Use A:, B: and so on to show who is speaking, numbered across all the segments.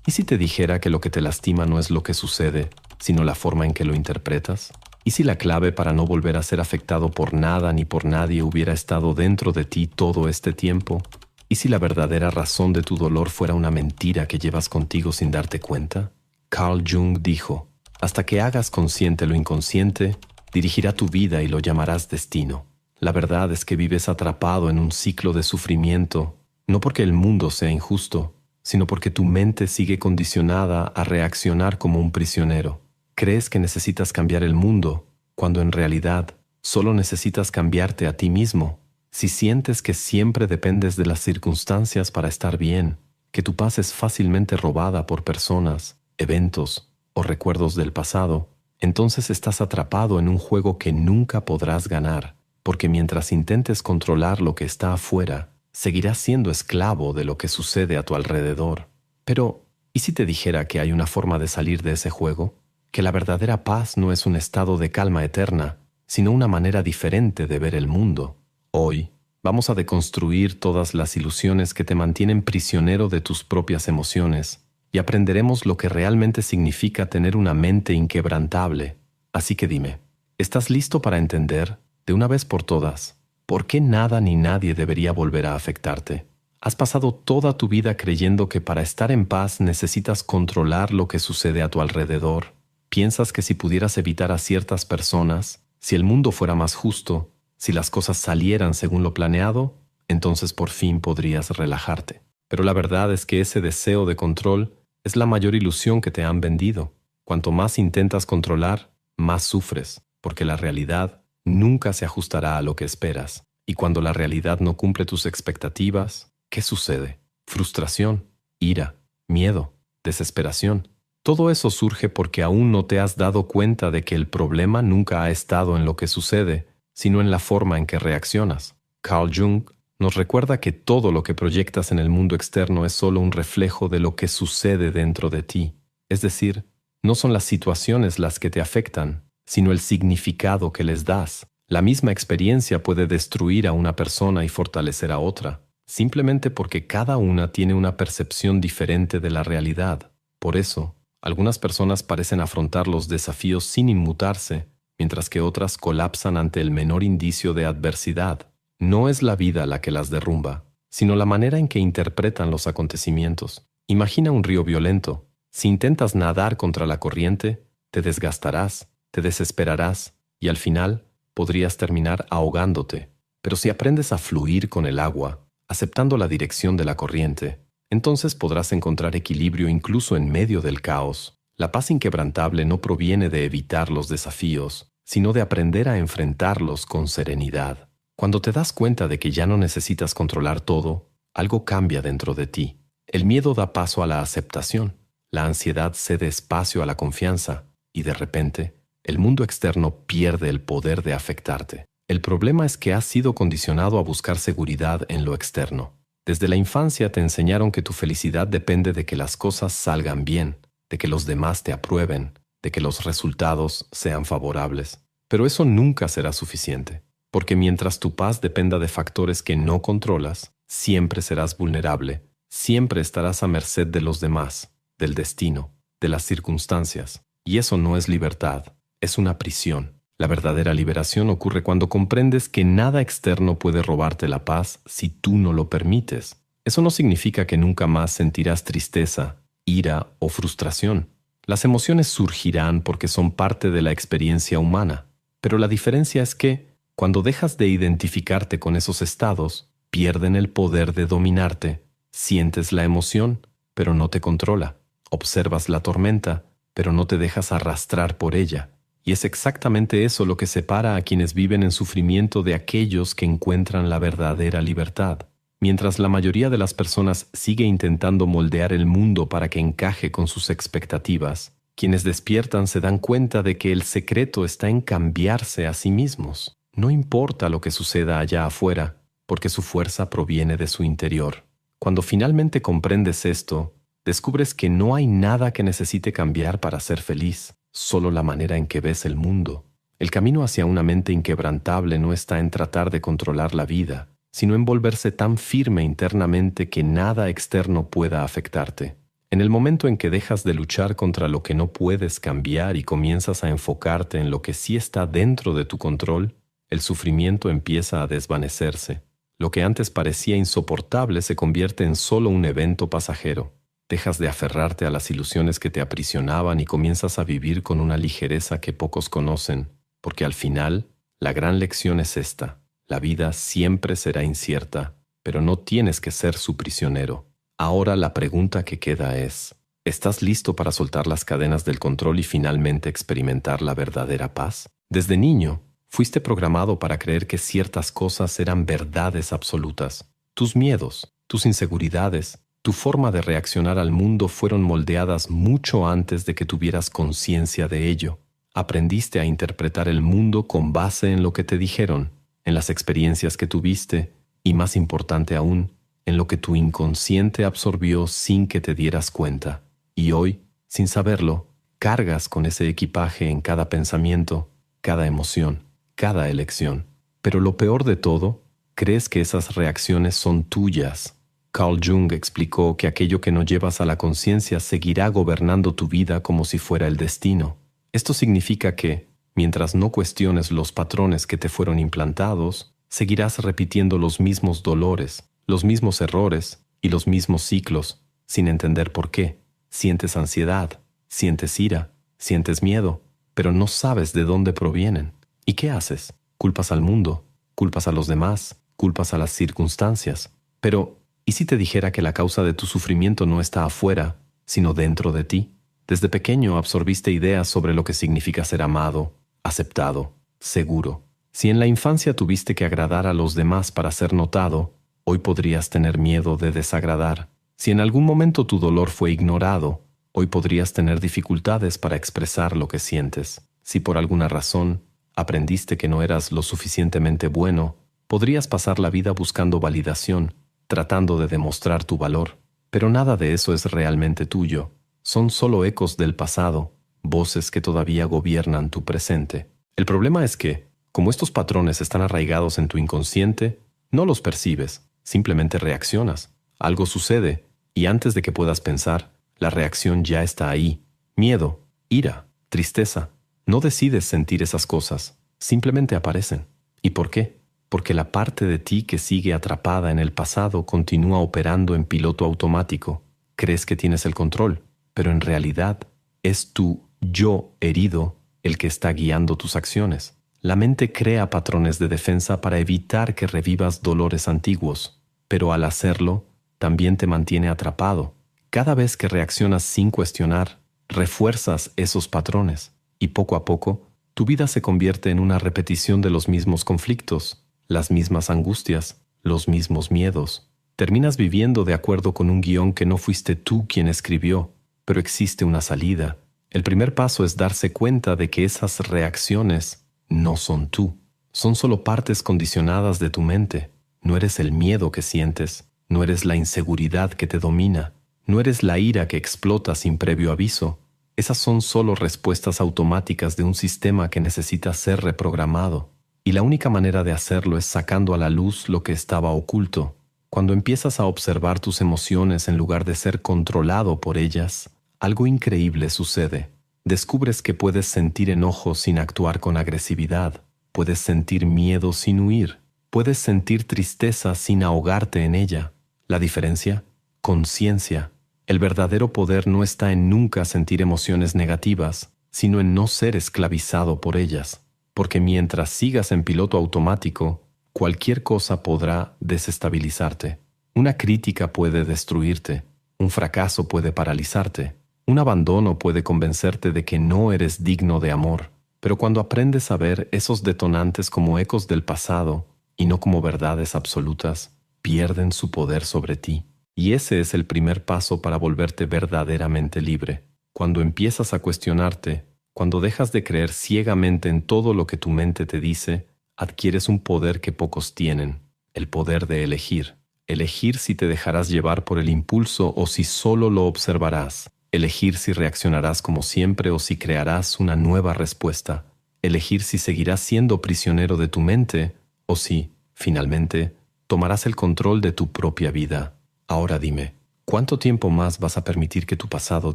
A: ¿Y si te dijera que lo que te lastima no es lo que sucede, sino la forma en que lo interpretas? ¿Y si la clave para no volver a ser afectado por nada ni por nadie hubiera estado dentro de ti todo este tiempo? ¿Y si la verdadera razón de tu dolor fuera una mentira que llevas contigo sin darte cuenta? Carl Jung dijo, hasta que hagas consciente lo inconsciente, dirigirá tu vida y lo llamarás destino. La verdad es que vives atrapado en un ciclo de sufrimiento, no porque el mundo sea injusto, sino porque tu mente sigue condicionada a reaccionar como un prisionero. Crees que necesitas cambiar el mundo, cuando en realidad solo necesitas cambiarte a ti mismo. Si sientes que siempre dependes de las circunstancias para estar bien, que tu paz es fácilmente robada por personas, eventos o recuerdos del pasado, entonces estás atrapado en un juego que nunca podrás ganar, porque mientras intentes controlar lo que está afuera, seguirás siendo esclavo de lo que sucede a tu alrededor. Pero, ¿y si te dijera que hay una forma de salir de ese juego? Que la verdadera paz no es un estado de calma eterna, sino una manera diferente de ver el mundo. Hoy, vamos a deconstruir todas las ilusiones que te mantienen prisionero de tus propias emociones y aprenderemos lo que realmente significa tener una mente inquebrantable. Así que dime, ¿estás listo para entender, de una vez por todas, por qué nada ni nadie debería volver a afectarte? Has pasado toda tu vida creyendo que para estar en paz necesitas controlar lo que sucede a tu alrededor. Piensas que si pudieras evitar a ciertas personas, si el mundo fuera más justo, si las cosas salieran según lo planeado, entonces por fin podrías relajarte. Pero la verdad es que ese deseo de control es la mayor ilusión que te han vendido. Cuanto más intentas controlar, más sufres, porque la realidad nunca se ajustará a lo que esperas. Y cuando la realidad no cumple tus expectativas, ¿qué sucede? Frustración, ira, miedo, desesperación. Todo eso surge porque aún no te has dado cuenta de que el problema nunca ha estado en lo que sucede, sino en la forma en que reaccionas. Carl Jung nos recuerda que todo lo que proyectas en el mundo externo es solo un reflejo de lo que sucede dentro de ti. Es decir, no son las situaciones las que te afectan, sino el significado que les das. La misma experiencia puede destruir a una persona y fortalecer a otra, simplemente porque cada una tiene una percepción diferente de la realidad. Por eso, algunas personas parecen afrontar los desafíos sin inmutarse, mientras que otras colapsan ante el menor indicio de adversidad. No es la vida la que las derrumba, sino la manera en que interpretan los acontecimientos. Imagina un río violento. Si intentas nadar contra la corriente, te desgastarás, te desesperarás y al final podrías terminar ahogándote. Pero si aprendes a fluir con el agua, aceptando la dirección de la corriente, entonces podrás encontrar equilibrio incluso en medio del caos. La paz inquebrantable no proviene de evitar los desafíos, sino de aprender a enfrentarlos con serenidad. Cuando te das cuenta de que ya no necesitas controlar todo, algo cambia dentro de ti. El miedo da paso a la aceptación, la ansiedad cede espacio a la confianza y de repente, el mundo externo pierde el poder de afectarte. El problema es que has sido condicionado a buscar seguridad en lo externo. Desde la infancia te enseñaron que tu felicidad depende de que las cosas salgan bien, de que los demás te aprueben, de que los resultados sean favorables. Pero eso nunca será suficiente, porque mientras tu paz dependa de factores que no controlas, siempre serás vulnerable, siempre estarás a merced de los demás, del destino, de las circunstancias. Y eso no es libertad, es una prisión. La verdadera liberación ocurre cuando comprendes que nada externo puede robarte la paz si tú no lo permites. Eso no significa que nunca más sentirás tristeza, ira o frustración. Las emociones surgirán porque son parte de la experiencia humana, pero la diferencia es que, cuando dejas de identificarte con esos estados, pierden el poder de dominarte. Sientes la emoción, pero no te controla. Observas la tormenta, pero no te dejas arrastrar por ella. Y es exactamente eso lo que separa a quienes viven en sufrimiento de aquellos que encuentran la verdadera libertad. Mientras la mayoría de las personas sigue intentando moldear el mundo para que encaje con sus expectativas, quienes despiertan se dan cuenta de que el secreto está en cambiarse a sí mismos. No importa lo que suceda allá afuera, porque su fuerza proviene de su interior. Cuando finalmente comprendes esto, descubres que no hay nada que necesite cambiar para ser feliz, solo la manera en que ves el mundo. El camino hacia una mente inquebrantable no está en tratar de controlar la vida, sino en volverse tan firme internamente que nada externo pueda afectarte. En el momento en que dejas de luchar contra lo que no puedes cambiar y comienzas a enfocarte en lo que sí está dentro de tu control, el sufrimiento empieza a desvanecerse. Lo que antes parecía insoportable se convierte en solo un evento pasajero. Dejas de aferrarte a las ilusiones que te aprisionaban y comienzas a vivir con una ligereza que pocos conocen, porque al final, la gran lección es esta: la vida siempre será incierta, pero no tienes que ser su prisionero. Ahora la pregunta que queda es: ¿estás listo para soltar las cadenas del control y finalmente experimentar la verdadera paz? Desde niño, fuiste programado para creer que ciertas cosas eran verdades absolutas. Tus miedos, tus inseguridades, tu forma de reaccionar al mundo fueron moldeadas mucho antes de que tuvieras conciencia de ello. Aprendiste a interpretar el mundo con base en lo que te dijeron, en las experiencias que tuviste y, más importante aún, en lo que tu inconsciente absorbió sin que te dieras cuenta. Y hoy, sin saberlo, cargas con ese equipaje en cada pensamiento, cada emoción, cada elección. Pero lo peor de todo, crees que esas reacciones son tuyas. Carl Jung explicó que aquello que no llevas a la conciencia seguirá gobernando tu vida como si fuera el destino. Esto significa que, mientras no cuestiones los patrones que te fueron implantados, seguirás repitiendo los mismos dolores, los mismos errores y los mismos ciclos, sin entender por qué. Sientes ansiedad, sientes ira, sientes miedo, pero no sabes de dónde provienen. ¿Y qué haces? Culpas al mundo, culpas a los demás, culpas a las circunstancias. Pero, ¿y si te dijera que la causa de tu sufrimiento no está afuera, sino dentro de ti? Desde pequeño absorbiste ideas sobre lo que significa ser amado, aceptado, seguro. Si en la infancia tuviste que agradar a los demás para ser notado, hoy podrías tener miedo de desagradar. Si en algún momento tu dolor fue ignorado, hoy podrías tener dificultades para expresar lo que sientes. Si por alguna razón aprendiste que no eras lo suficientemente bueno, podrías pasar la vida buscando validación, tratando de demostrar tu valor. Pero nada de eso es realmente tuyo. Son solo ecos del pasado, voces que todavía gobiernan tu presente. El problema es que, como estos patrones están arraigados en tu inconsciente, no los percibes, simplemente reaccionas. Algo sucede, y antes de que puedas pensar, la reacción ya está ahí. Miedo, ira, tristeza. No decides sentir esas cosas, simplemente aparecen. ¿Y por qué? Porque la parte de ti que sigue atrapada en el pasado continúa operando en piloto automático. Crees que tienes el control, pero en realidad es tu yo herido el que está guiando tus acciones. La mente crea patrones de defensa para evitar que revivas dolores antiguos, pero al hacerlo, también te mantiene atrapado. Cada vez que reaccionas sin cuestionar, refuerzas esos patrones, y poco a poco, tu vida se convierte en una repetición de los mismos conflictos, las mismas angustias, los mismos miedos. Terminas viviendo de acuerdo con un guión que no fuiste tú quien escribió, pero existe una salida. El primer paso es darse cuenta de que esas reacciones no son tú. Son solo partes condicionadas de tu mente. No eres el miedo que sientes, no eres la inseguridad que te domina, no eres la ira que explota sin previo aviso. Esas son solo respuestas automáticas de un sistema que necesita ser reprogramado. Y la única manera de hacerlo es sacando a la luz lo que estaba oculto. Cuando empiezas a observar tus emociones en lugar de ser controlado por ellas, algo increíble sucede. Descubres que puedes sentir enojo sin actuar con agresividad, puedes sentir miedo sin huir, puedes sentir tristeza sin ahogarte en ella. ¿La diferencia? Conciencia. El verdadero poder no está en nunca sentir emociones negativas, sino en no ser esclavizado por ellas. Porque mientras sigas en piloto automático, cualquier cosa podrá desestabilizarte. Una crítica puede destruirte, un fracaso puede paralizarte, un abandono puede convencerte de que no eres digno de amor. Pero cuando aprendes a ver esos detonantes como ecos del pasado y no como verdades absolutas, pierden su poder sobre ti. Y ese es el primer paso para volverte verdaderamente libre. Cuando empiezas a cuestionarte, cuando dejas de creer ciegamente en todo lo que tu mente te dice, adquieres un poder que pocos tienen, el poder de elegir. Elegir si te dejarás llevar por el impulso o si solo lo observarás. Elegir si reaccionarás como siempre o si crearás una nueva respuesta. Elegir si seguirás siendo prisionero de tu mente o si, finalmente, tomarás el control de tu propia vida. Ahora dime, ¿Cuánto tiempo más vas a permitir que tu pasado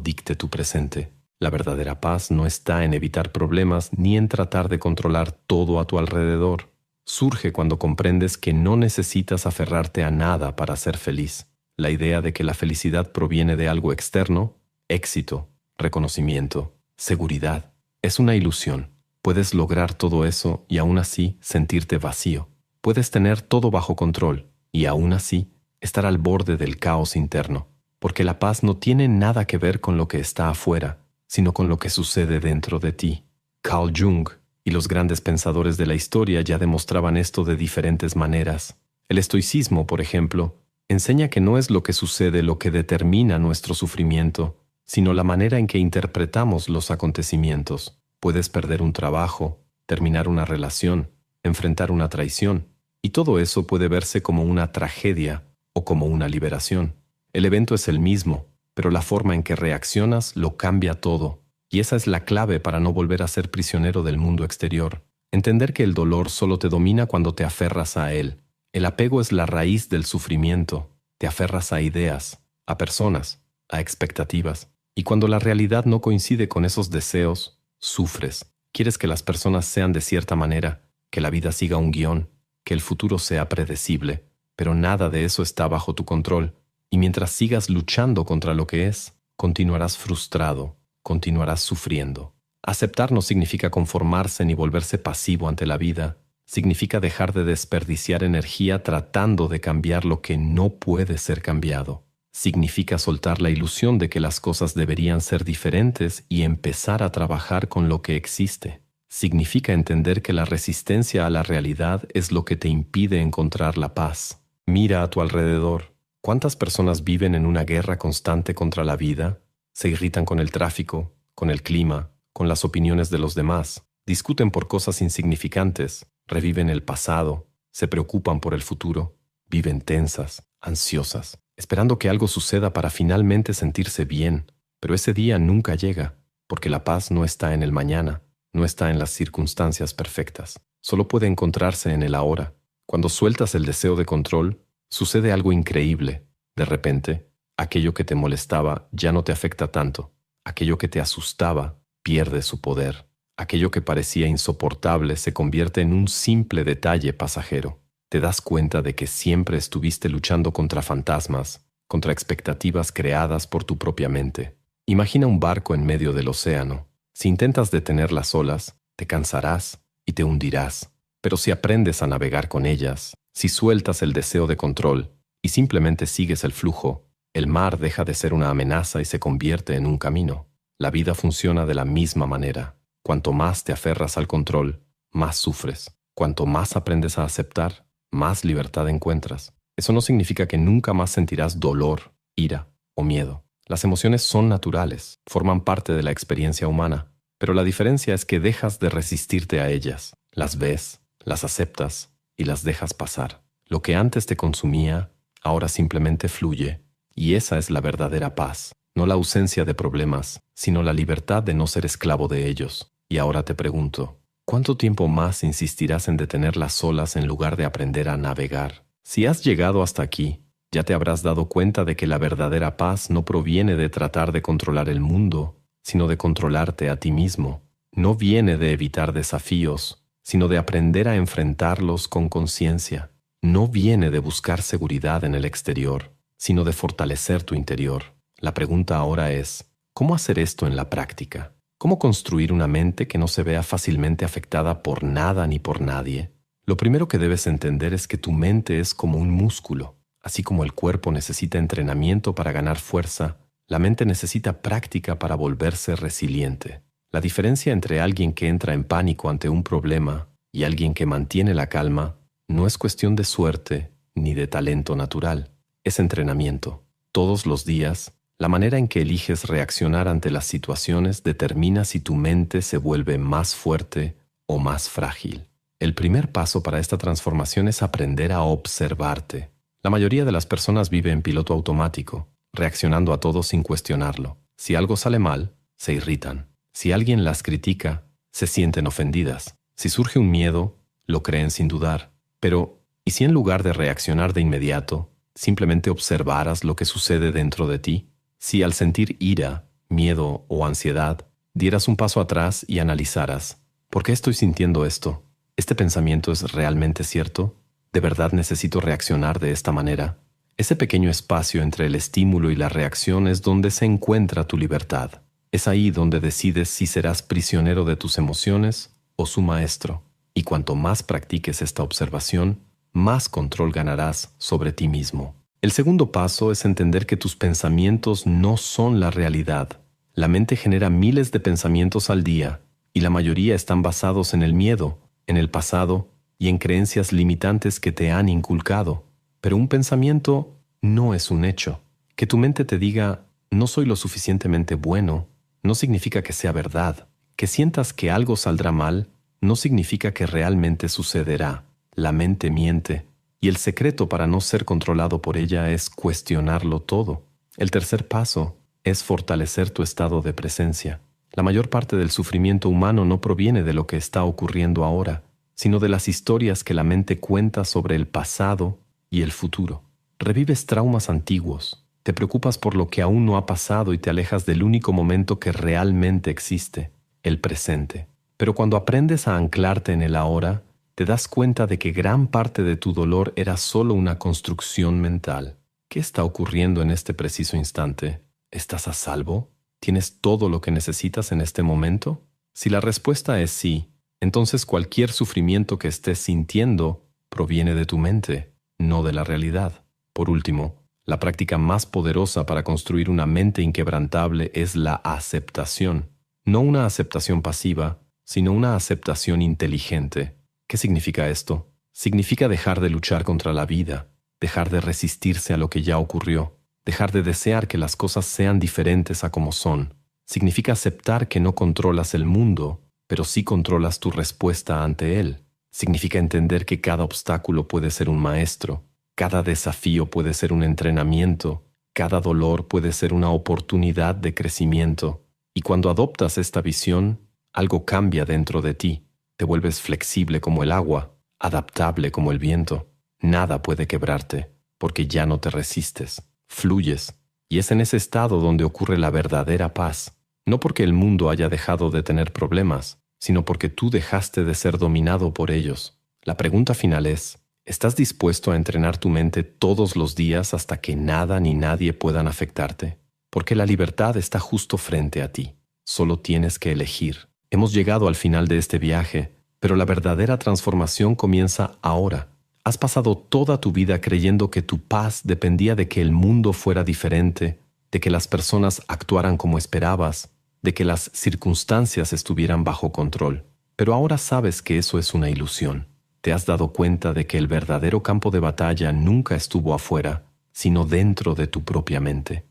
A: dicte tu presente? La verdadera paz no está en evitar problemas ni en tratar de controlar todo a tu alrededor. Surge cuando comprendes que no necesitas aferrarte a nada para ser feliz. La idea de que la felicidad proviene de algo externo, éxito, reconocimiento, seguridad, es una ilusión. Puedes lograr todo eso y aún así sentirte vacío. Puedes tener todo bajo control y aún así estar al borde del caos interno, porque la paz no tiene nada que ver con lo que está afuera, sino con lo que sucede dentro de ti. Carl Jung y los grandes pensadores de la historia ya demostraban esto de diferentes maneras. El estoicismo, por ejemplo, enseña que no es lo que sucede lo que determina nuestro sufrimiento, sino la manera en que interpretamos los acontecimientos. Puedes perder un trabajo, terminar una relación, enfrentar una traición, y todo eso puede verse como una tragedia o como una liberación. El evento es el mismo, pero la forma en que reaccionas lo cambia todo, y esa es la clave para no volver a ser prisionero del mundo exterior. Entender que el dolor solo te domina cuando te aferras a él. El apego es la raíz del sufrimiento. Te aferras a ideas, a personas, a expectativas, y cuando la realidad no coincide con esos deseos, sufres. Quieres que las personas sean de cierta manera, que la vida siga un guión, que el futuro sea predecible, pero nada de eso está bajo tu control. Y mientras sigas luchando contra lo que es, continuarás frustrado, continuarás sufriendo. Aceptar no significa conformarse ni volverse pasivo ante la vida. Significa dejar de desperdiciar energía tratando de cambiar lo que no puede ser cambiado. Significa soltar la ilusión de que las cosas deberían ser diferentes y empezar a trabajar con lo que existe. Significa entender que la resistencia a la realidad es lo que te impide encontrar la paz. Mira a tu alrededor. ¿Cuántas personas viven en una guerra constante contra la vida? Se irritan con el tráfico, con el clima, con las opiniones de los demás, discuten por cosas insignificantes, reviven el pasado, se preocupan por el futuro, viven tensas, ansiosas, esperando que algo suceda para finalmente sentirse bien, pero ese día nunca llega, porque la paz no está en el mañana, no está en las circunstancias perfectas, solo puede encontrarse en el ahora. Cuando sueltas el deseo de control, sucede algo increíble. De repente, aquello que te molestaba ya no te afecta tanto. Aquello que te asustaba pierde su poder. Aquello que parecía insoportable se convierte en un simple detalle pasajero. Te das cuenta de que siempre estuviste luchando contra fantasmas, contra expectativas creadas por tu propia mente. Imagina un barco en medio del océano. Si intentas detener las olas, te cansarás y te hundirás. Pero si aprendes a navegar con ellas, si sueltas el deseo de control y simplemente sigues el flujo, el mar deja de ser una amenaza y se convierte en un camino. La vida funciona de la misma manera. Cuanto más te aferras al control, más sufres. Cuanto más aprendes a aceptar, más libertad encuentras. Eso no significa que nunca más sentirás dolor, ira o miedo. Las emociones son naturales, forman parte de la experiencia humana, pero la diferencia es que dejas de resistirte a ellas. Las ves, las aceptas y las dejas pasar. Lo que antes te consumía, ahora simplemente fluye, y esa es la verdadera paz. No la ausencia de problemas, sino la libertad de no ser esclavo de ellos. Y ahora te pregunto, ¿cuánto tiempo más insistirás en detener las olas en lugar de aprender a navegar? Si has llegado hasta aquí, ya te habrás dado cuenta de que la verdadera paz no proviene de tratar de controlar el mundo, sino de controlarte a ti mismo. No viene de evitar desafíos, sino de aprender a enfrentarlos con conciencia. No viene de buscar seguridad en el exterior, sino de fortalecer tu interior. La pregunta ahora es, ¿cómo hacer esto en la práctica? ¿Cómo construir una mente que no se vea fácilmente afectada por nada ni por nadie? Lo primero que debes entender es que tu mente es como un músculo. Así como el cuerpo necesita entrenamiento para ganar fuerza, la mente necesita práctica para volverse resiliente. La diferencia entre alguien que entra en pánico ante un problema y alguien que mantiene la calma no es cuestión de suerte ni de talento natural, es entrenamiento. Todos los días, la manera en que eliges reaccionar ante las situaciones determina si tu mente se vuelve más fuerte o más frágil. El primer paso para esta transformación es aprender a observarte. La mayoría de las personas vive en piloto automático, reaccionando a todo sin cuestionarlo. Si algo sale mal, se irritan. Si alguien las critica, se sienten ofendidas. Si surge un miedo, lo creen sin dudar. Pero, ¿y si en lugar de reaccionar de inmediato, simplemente observaras lo que sucede dentro de ti? Si al sentir ira, miedo o ansiedad, dieras un paso atrás y analizaras, ¿por qué estoy sintiendo esto? ¿Este pensamiento es realmente cierto? ¿De verdad necesito reaccionar de esta manera? Ese pequeño espacio entre el estímulo y la reacción es donde se encuentra tu libertad. Es ahí donde decides si serás prisionero de tus emociones o su maestro. Y cuanto más practiques esta observación, más control ganarás sobre ti mismo. El segundo paso es entender que tus pensamientos no son la realidad. La mente genera miles de pensamientos al día, y la mayoría están basados en el miedo, en el pasado y en creencias limitantes que te han inculcado. Pero un pensamiento no es un hecho. Que tu mente te diga, no soy lo suficientemente bueno, no significa que sea verdad. Que sientas que algo saldrá mal, no significa que realmente sucederá. La mente miente, y el secreto para no ser controlado por ella es cuestionarlo todo. El tercer paso es fortalecer tu estado de presencia. La mayor parte del sufrimiento humano no proviene de lo que está ocurriendo ahora, sino de las historias que la mente cuenta sobre el pasado y el futuro. Revives traumas antiguos, te preocupas por lo que aún no ha pasado y te alejas del único momento que realmente existe, el presente. Pero cuando aprendes a anclarte en el ahora, te das cuenta de que gran parte de tu dolor era solo una construcción mental. ¿Qué está ocurriendo en este preciso instante? ¿Estás a salvo? ¿Tienes todo lo que necesitas en este momento? Si la respuesta es sí, entonces cualquier sufrimiento que estés sintiendo proviene de tu mente, no de la realidad. Por último, la práctica más poderosa para construir una mente inquebrantable es la aceptación. No una aceptación pasiva, sino una aceptación inteligente. ¿Qué significa esto? Significa dejar de luchar contra la vida, dejar de resistirse a lo que ya ocurrió, dejar de desear que las cosas sean diferentes a como son. Significa aceptar que no controlas el mundo, pero sí controlas tu respuesta ante él. Significa entender que cada obstáculo puede ser un maestro, cada desafío puede ser un entrenamiento, cada dolor puede ser una oportunidad de crecimiento. Y cuando adoptas esta visión, algo cambia dentro de ti. Te vuelves flexible como el agua, adaptable como el viento. Nada puede quebrarte, porque ya no te resistes, fluyes. Y es en ese estado donde ocurre la verdadera paz. No porque el mundo haya dejado de tener problemas, sino porque tú dejaste de ser dominado por ellos. La pregunta final es, ¿estás dispuesto a entrenar tu mente todos los días hasta que nada ni nadie puedan afectarte? Porque la libertad está justo frente a ti. Solo tienes que elegir. Hemos llegado al final de este viaje, pero la verdadera transformación comienza ahora. Has pasado toda tu vida creyendo que tu paz dependía de que el mundo fuera diferente, de que las personas actuaran como esperabas, de que las circunstancias estuvieran bajo control. Pero ahora sabes que eso es una ilusión. Te has dado cuenta de que el verdadero campo de batalla nunca estuvo afuera, sino dentro de tu propia mente.